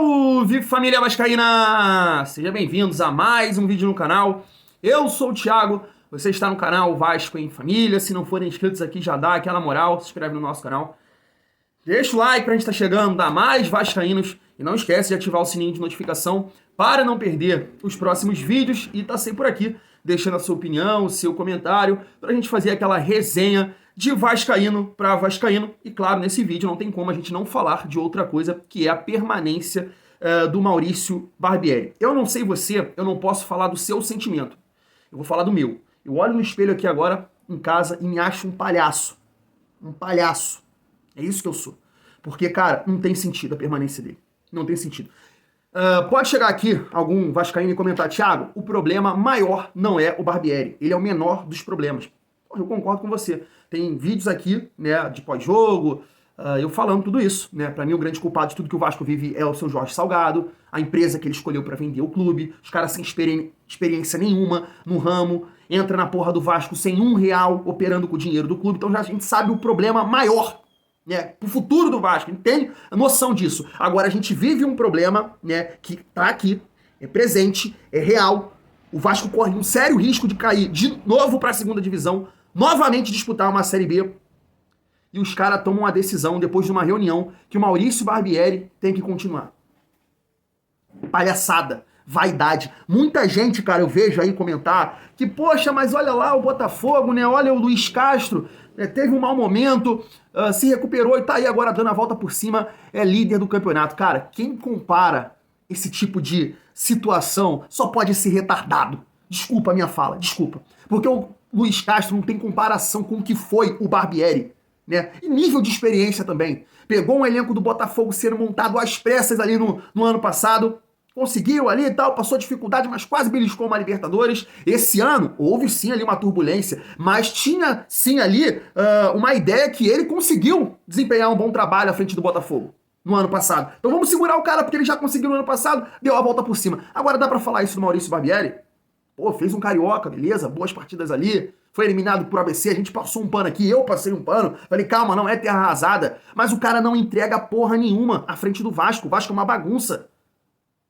Salve família vascaína! Sejam bem-vindos a mais um vídeo no canal. Eu sou o Thiago, você está no canal Vasco em Família. Se não forem inscritos aqui, já dá aquela moral, se inscreve no nosso canal. Deixa o like pra gente estar chegando a mais vascaínos. E não esquece de ativar o sininho de notificação para não perder os próximos vídeos. E tá sempre por aqui, deixando a sua opinião, o seu comentário, pra gente fazer aquela resenha de vascaíno para vascaíno. E claro, nesse vídeo não tem como a gente não falar de outra coisa, que é a permanência do Maurício Barbieri. Eu não sei você, eu não posso falar do seu sentimento. Eu vou falar do meu. Eu olho no espelho aqui agora, em casa, e me acho um palhaço. Um palhaço. É isso que eu sou. Porque, cara, não tem sentido a permanência dele. Não tem sentido. Pode chegar aqui algum vascaíno e comentar: Thiago, o problema maior não é o Barbieri. Ele é o menor dos problemas. Eu concordo com você. Tem vídeos aqui, né, de pós-jogo, eu falando tudo isso, né? Pra mim, o grande culpado de tudo que o Vasco vive é o seu Jorge Salgado, a empresa que ele escolheu pra vender o clube, os caras sem experiência nenhuma no ramo, entra na porra do Vasco sem R$1 operando com o dinheiro do clube. Então já a gente sabe o problema maior, né, pro futuro do Vasco, tem a noção disso. Agora a gente vive um problema, né, que tá aqui, é presente, é real. O Vasco corre um sério risco de cair de novo pra segunda divisão, novamente disputar uma Série B, e os caras tomam uma decisão depois de uma reunião que o Maurício Barbieri tem que continuar. Palhaçada, vaidade. Muita gente, cara, eu vejo aí comentar que, poxa, mas olha lá o Botafogo, né? Olha o Luiz Castro, teve um mau momento, se recuperou e tá aí agora dando a volta por cima, é líder do campeonato. Cara, quem compara esse tipo de situação só pode ser retardado. Desculpa a minha fala, desculpa. Porque o Luiz Castro não tem comparação com o que foi o Barbieri, né? E nível de experiência também. Pegou um elenco do Botafogo sendo montado às pressas ali no ano passado, conseguiu ali e tal, passou dificuldade, mas quase beliscou uma Libertadores. Esse ano, houve sim ali uma turbulência, mas tinha sim ali uma ideia que ele conseguiu desempenhar um bom trabalho à frente do Botafogo no ano passado. Então vamos segurar o cara, porque ele já conseguiu no ano passado, deu a volta por cima. Agora dá pra falar isso do Maurício Barbieri? Pô, fez um carioca, beleza, boas partidas ali, foi eliminado por ABC, a gente passou um pano aqui, eu passei um pano, falei, calma, não é terra arrasada, mas o cara não entrega porra nenhuma à frente do Vasco. O Vasco é uma bagunça.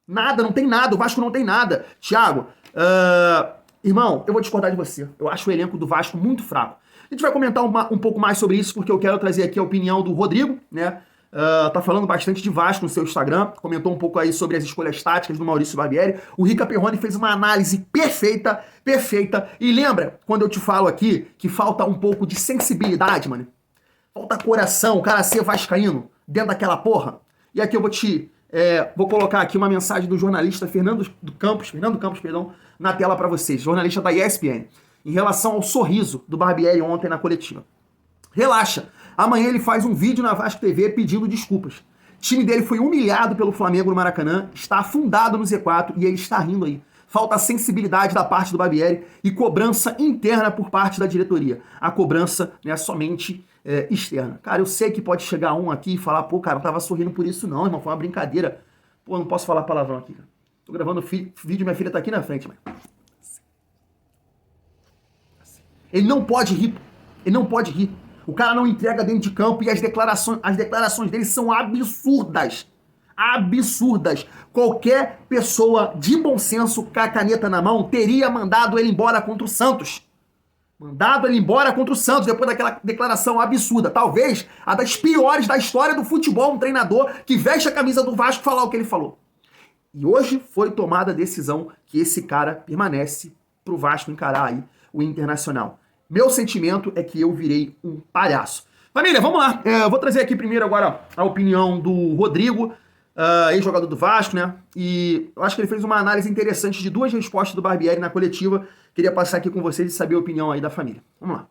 Nada, não tem nada, o Vasco não tem nada. Thiago, irmão, eu vou discordar de você. Eu acho o elenco do Vasco muito fraco. A gente vai comentar um pouco mais sobre isso, porque eu quero trazer aqui a opinião do Rodrigo, né? Tá falando bastante de Vasco no seu Instagram, comentou um pouco aí sobre as escolhas táticas do Maurício Barbieri. O Rica Perrone fez uma análise perfeita, e lembra, quando eu te falo aqui, que falta um pouco de sensibilidade, mano? Falta coração, o cara ser vascaíno dentro daquela porra. E aqui eu vou colocar aqui uma mensagem do jornalista Fernando Campos, na tela para vocês, jornalista da ESPN, em relação ao sorriso do Barbieri ontem na coletiva. Relaxa, amanhã ele faz um vídeo na Vasco TV pedindo desculpas. O time dele foi humilhado pelo Flamengo no Maracanã, está afundado no Z4 e ele está rindo aí. Falta sensibilidade da parte do Barbieri e cobrança interna por parte da diretoria. A cobrança não é somente externa. Cara, eu sei que pode chegar um aqui e falar, pô, cara, não tava sorrindo por isso não, irmão, foi uma brincadeira. Pô, não posso falar palavrão aqui, cara. Tô gravando vídeo, minha filha tá aqui na frente, mano. Ele não pode rir, ele não pode rir. O cara não entrega dentro de campo e as declarações dele são absurdas. Absurdas. Qualquer pessoa de bom senso com a caneta na mão teria mandado ele embora contra o Santos. Mandado ele embora contra o Santos depois daquela declaração absurda. Talvez a das piores da história do futebol, um treinador que veste a camisa do Vasco falar o que ele falou. E hoje foi tomada a decisão que esse cara permanece pro Vasco encarar aí o Internacional. Meu sentimento é que eu virei um palhaço. Família, vamos lá. Eu vou trazer aqui primeiro agora a opinião do Rodrigo, ex-jogador do Vasco, né? E eu acho que ele fez uma análise interessante de duas respostas do Barbieri na coletiva. Queria passar aqui com vocês e saber a opinião aí da família. Vamos lá.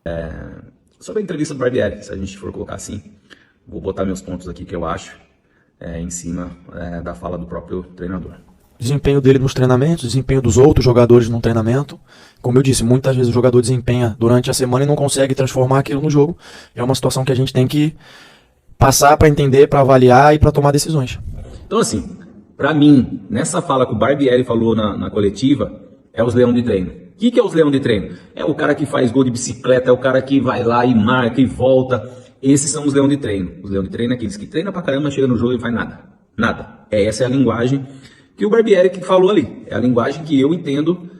Sobre a entrevista do Barbieri, se a gente for colocar assim, vou botar meus pontos aqui que eu acho em cima da fala do próprio treinador. Desempenho dele nos treinamentos, desempenho dos outros jogadores no treinamento. Como eu disse, muitas vezes o jogador desempenha durante a semana e não consegue transformar aquilo no jogo. É uma situação que a gente tem que passar para entender, para avaliar e para tomar decisões. Então assim, para mim, nessa fala que o Barbieri falou na coletiva, é os leão de treino. O que é os leão de treino? É o cara que faz gol de bicicleta, é o cara que vai lá e marca e volta. Esses são os leão de treino. Os leão de treino é aqueles que treinam pra caramba, chega no jogo e não faz nada. Nada. Essa é a linguagem que o Barbieri que falou ali. É a linguagem que eu entendo,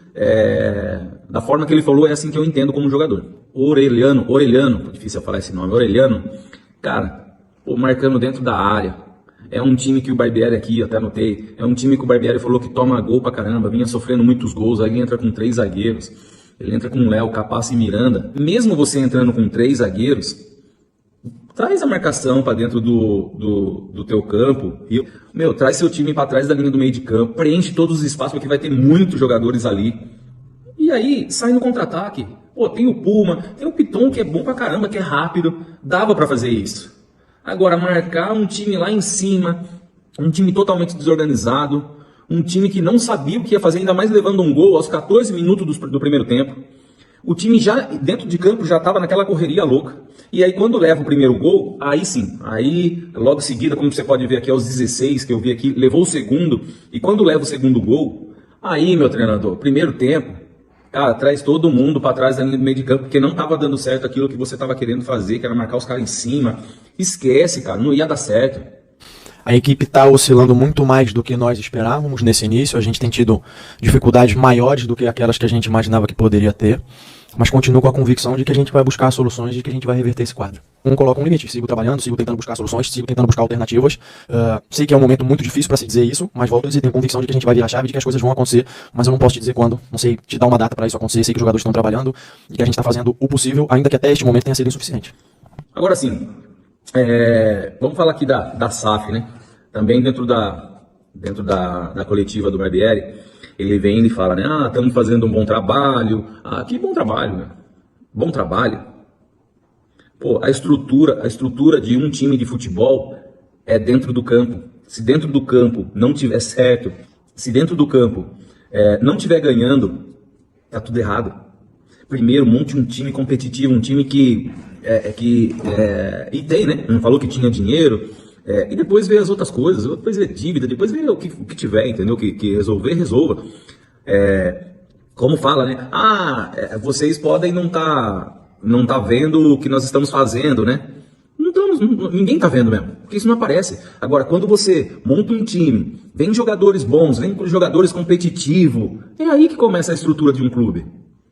da forma que ele falou, é assim que eu entendo como jogador. Orelhano, difícil falar esse nome, Orelhano, cara, marcando dentro da área. É um time que o Barbieri aqui, até anotei, é um time que o Barbieri falou que toma gol pra caramba, vinha sofrendo muitos gols, aí entra com 3 zagueiros, ele entra com Léo, Capasso e Miranda. Mesmo você entrando com 3 zagueiros, traz a marcação para dentro do teu campo e, traz seu time para trás da linha do meio de campo, preenche todos os espaços, porque vai ter muitos jogadores ali. E aí, sai no contra-ataque. Tem o Puma, tem o Piton, que é bom pra caramba, que é rápido, dava para fazer isso. Agora, marcar um time lá em cima, um time totalmente desorganizado, um time que não sabia o que ia fazer, ainda mais levando um gol aos 14 minutos do primeiro tempo. O time já, dentro de campo, já estava naquela correria louca. E aí, quando leva o primeiro gol, aí sim. Aí, logo em seguida, como você pode ver aqui, aos 16, que eu vi aqui, levou o segundo. E quando leva o segundo gol, aí, meu treinador, primeiro tempo, cara, traz todo mundo para trás da linha do meio de campo, porque não estava dando certo aquilo que você estava querendo fazer, que era marcar os caras em cima. Esquece, cara, não ia dar certo. A equipe está oscilando muito mais do que nós esperávamos nesse início. A gente tem tido dificuldades maiores do que aquelas que a gente imaginava que poderia ter. Mas continuo com a convicção de que a gente vai buscar soluções, de que a gente vai reverter esse quadro. Não coloca um limite, sigo trabalhando, sigo tentando buscar soluções, sigo tentando buscar alternativas. Sei que é um momento muito difícil para se dizer isso, mas volto a dizer, tenho convicção de que a gente vai virar a chave, de que as coisas vão acontecer, mas eu não posso te dizer quando, não sei te dar uma data para isso acontecer. Sei que os jogadores estão trabalhando e que a gente está fazendo o possível, ainda que até este momento tenha sido insuficiente. Agora sim, vamos falar aqui da SAF, né? Também dentro da coletiva do Barbieri, ele vem e fala, né? Estamos fazendo um bom trabalho. Que bom trabalho, né? Bom trabalho. A estrutura de um time de futebol é dentro do campo. Se dentro do campo não tiver certo, se dentro do campo não tiver ganhando, tá tudo errado. Primeiro, monte um time competitivo, um time e tem, né? Não falou que tinha dinheiro. E depois vê as outras coisas, depois vê dívida, depois vê o que tiver, entendeu? Que resolva. Como fala, né? Vocês podem não tá vendo o que nós estamos fazendo, né? Ninguém tá vendo mesmo, porque isso não aparece. Agora, quando você monta um time, vem jogadores bons, vem jogadores competitivos, é aí que começa a estrutura de um clube.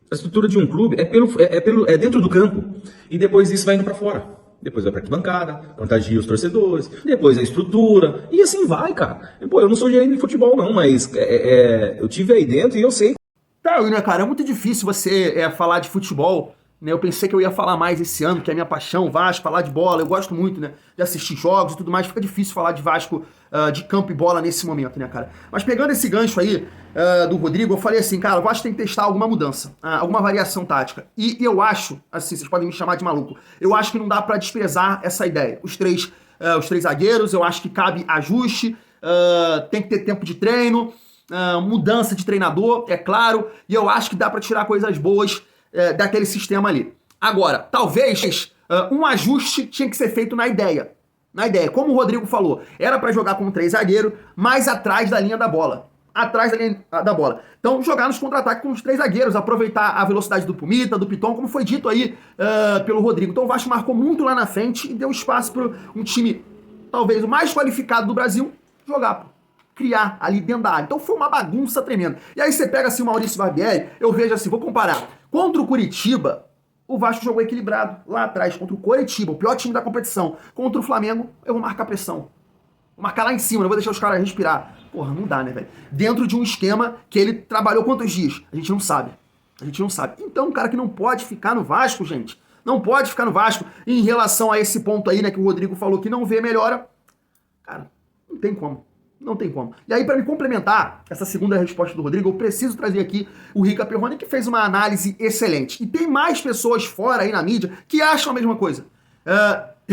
A estrutura de um clube é dentro do campo, e depois isso vai indo para fora. Depois vai para a arquibancada, contagia os torcedores, depois a estrutura, e assim vai, cara. Eu não sou gerente de futebol não, mas eu tive aí dentro e eu sei. Né, cara, é muito difícil você falar de futebol, né? Eu pensei que eu ia falar mais esse ano, que é a minha paixão, Vasco, falar de bola, eu gosto muito, né, de assistir jogos e tudo mais, fica difícil falar de Vasco, de campo e bola nesse momento, né, cara. Mas pegando esse gancho aí do Rodrigo, eu falei assim, cara, o Vasco tem que testar alguma mudança, alguma variação tática. E eu acho, assim, vocês podem me chamar de maluco, eu acho que não dá pra desprezar essa ideia. Os três zagueiros, eu acho que cabe ajuste, tem que ter tempo de treino, mudança de treinador, é claro, e eu acho que dá pra tirar coisas boas daquele sistema ali. Agora, talvez um ajuste tinha que ser feito na ideia. Como o Rodrigo falou, era pra jogar com 3 zagueiros, mais atrás da linha da bola. Então, jogar nos contra-ataques com os 3 zagueiros, aproveitar a velocidade do Pumita, do Piton, como foi dito aí pelo Rodrigo. Então, o Vasco marcou muito lá na frente e deu espaço para um time, talvez o mais qualificado do Brasil, jogar, criar ali dentro da área. Então, foi uma bagunça tremenda. E aí, você pega assim o Maurício Barbieri, eu vejo assim, vou comparar. Contra o Curitiba, o Vasco jogou equilibrado lá atrás, contra o Coritiba, o pior time da competição. Contra o Flamengo, eu vou marcar pressão. Vou marcar lá em cima, não vou deixar os caras respirar. Porra, não dá, né, velho? Dentro de um esquema que ele trabalhou quantos dias? A gente não sabe. Então, um cara que não pode ficar no Vasco, gente, não pode ficar no Vasco. E em relação a esse ponto aí, né, que o Rodrigo falou que não vê melhora, cara, não tem como. E aí, para me complementar essa segunda resposta do Rodrigo, eu preciso trazer aqui o Rica Perrone, que fez uma análise excelente. E tem mais pessoas fora aí na mídia que acham a mesma coisa.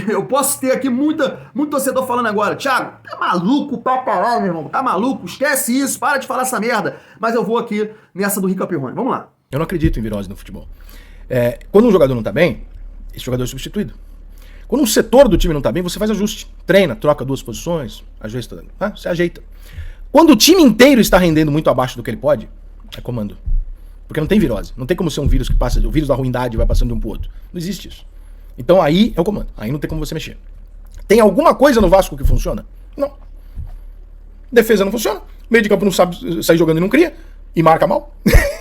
Eu posso ter aqui muito torcedor falando agora, Thiago, tá maluco pra caralho, meu irmão, tá maluco, esquece isso, para de falar essa merda. Mas eu vou aqui nessa do Rica Perrone, vamos lá. Eu não acredito em virose no futebol. Quando um jogador não tá bem, esse jogador é substituído. Quando um setor do time não tá bem, você faz ajuste. Treina, troca 2 posições, ajusta, você ajeita. Quando o time inteiro está rendendo muito abaixo do que ele pode, é comando. Porque não tem virose. Não tem como ser um vírus que passa, o vírus da ruindade vai passando de um pro outro. Não existe isso. Então aí é o comando. Aí não tem como você mexer. Tem alguma coisa no Vasco que funciona? Não. Defesa não funciona. Meio de campo não sabe sair jogando e não cria. E marca mal.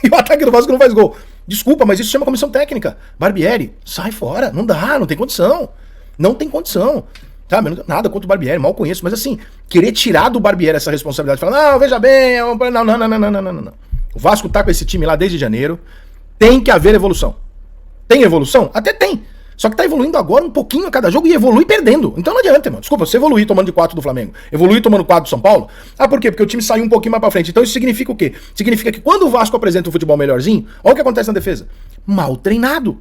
E o ataque do Vasco não faz gol. Desculpa, mas isso chama comissão técnica. Barbieri, sai fora. Não dá, não tem condição. Não tem condição. Sabe, não nada contra o Barbieri, mal conheço. Mas assim, querer tirar do Barbieri essa responsabilidade. Falar, não, veja bem. Não. O Vasco tá com esse time lá desde janeiro. Tem que haver evolução. Tem evolução? Até tem. Só que tá evoluindo agora um pouquinho a cada jogo e evolui perdendo. Então não adianta, irmão. Desculpa, você evoluir tomando de 4 do Flamengo, evoluir tomando 4 do São Paulo. Ah, por quê? Porque o time saiu um pouquinho mais pra frente. Então isso significa o quê? Significa que quando o Vasco apresenta um futebol melhorzinho, olha o que acontece na defesa. Mal treinado.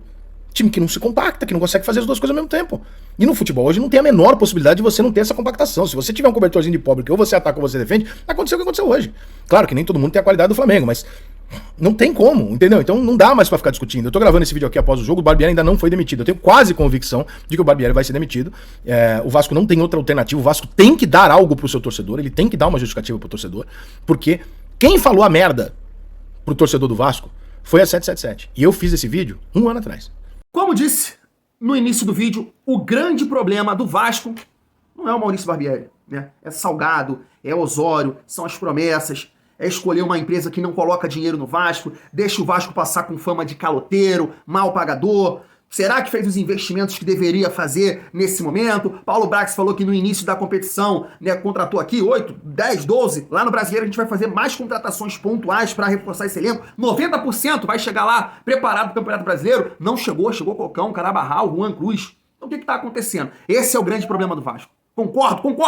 Time que não se compacta, que não consegue fazer as duas coisas ao mesmo tempo. E no futebol hoje não tem a menor possibilidade de você não ter essa compactação. Se você tiver um cobertorzinho de pobre que ou você ataca ou você defende, aconteceu o que aconteceu hoje. Claro que nem todo mundo tem a qualidade do Flamengo, mas não tem como, entendeu? Então não dá mais pra ficar discutindo. Eu tô gravando esse vídeo aqui após o jogo, o Barbieri ainda não foi demitido. Eu tenho quase convicção de que o Barbieri vai ser demitido. O Vasco não tem outra alternativa. O Vasco tem que dar algo pro seu torcedor, ele tem que dar uma justificativa pro torcedor, porque quem falou a merda pro torcedor do Vasco foi a 777. E eu fiz esse vídeo 1 ano atrás. Como disse no início do vídeo, o grande problema do Vasco não é o Maurício Barbieri, né? É Salgado, é Osório, são as promessas, é escolher uma empresa que não coloca dinheiro no Vasco, deixa o Vasco passar com fama de caloteiro, mal pagador. Será que fez os investimentos que deveria fazer nesse momento? Paulo Brax falou que no início da competição, né, contratou aqui 8, 10, 12. Lá no Brasileiro a gente vai fazer mais contratações pontuais para reforçar esse elenco. 90% vai chegar lá preparado para o Campeonato Brasileiro. Não chegou, chegou Cocão, Carabarral, Juan Cruz. Então o que está acontecendo? Esse é o grande problema do Vasco. Concordo.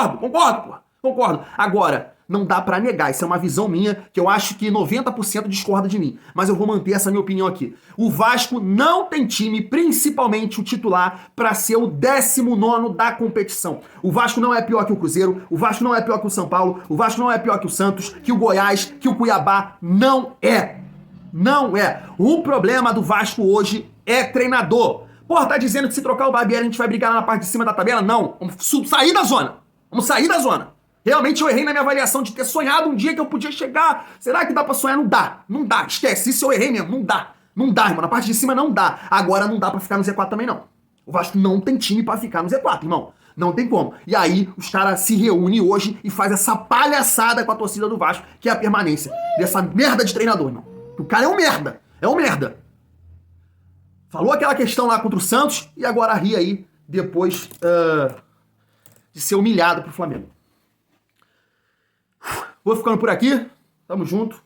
Agora, não dá pra negar, isso é uma visão minha, que eu acho que 90% discorda de mim, mas eu vou manter essa minha opinião aqui. O Vasco não tem time, principalmente o titular, pra ser o 19º da competição. O Vasco não é pior que o Cruzeiro, o Vasco não é pior que o São Paulo, o Vasco não é pior que o Santos, que o Goiás, que o Cuiabá, não é. Não é. O problema do Vasco hoje é treinador. Porra, tá dizendo que se trocar o Barbieri a gente vai brigar lá na parte de cima da tabela? Não, vamos sair da zona. Vamos sair da zona. Realmente eu errei na minha avaliação de ter sonhado um dia que eu podia chegar. Será que dá pra sonhar? Não dá. Não dá. Esquece. Isso eu errei mesmo. Não dá. Não dá, irmão. Na parte de cima não dá. Agora não dá pra ficar no Z4 também, não. O Vasco não tem time pra ficar no Z4, irmão. Não tem como. E aí os caras se reúnem hoje e faz essa palhaçada com a torcida do Vasco, que é a permanência dessa merda de treinador, irmão. O cara é um merda. É um merda. Falou aquela questão lá contra o Santos e agora ri aí depois de ser humilhado pro Flamengo. Vou ficando por aqui. Tamo junto.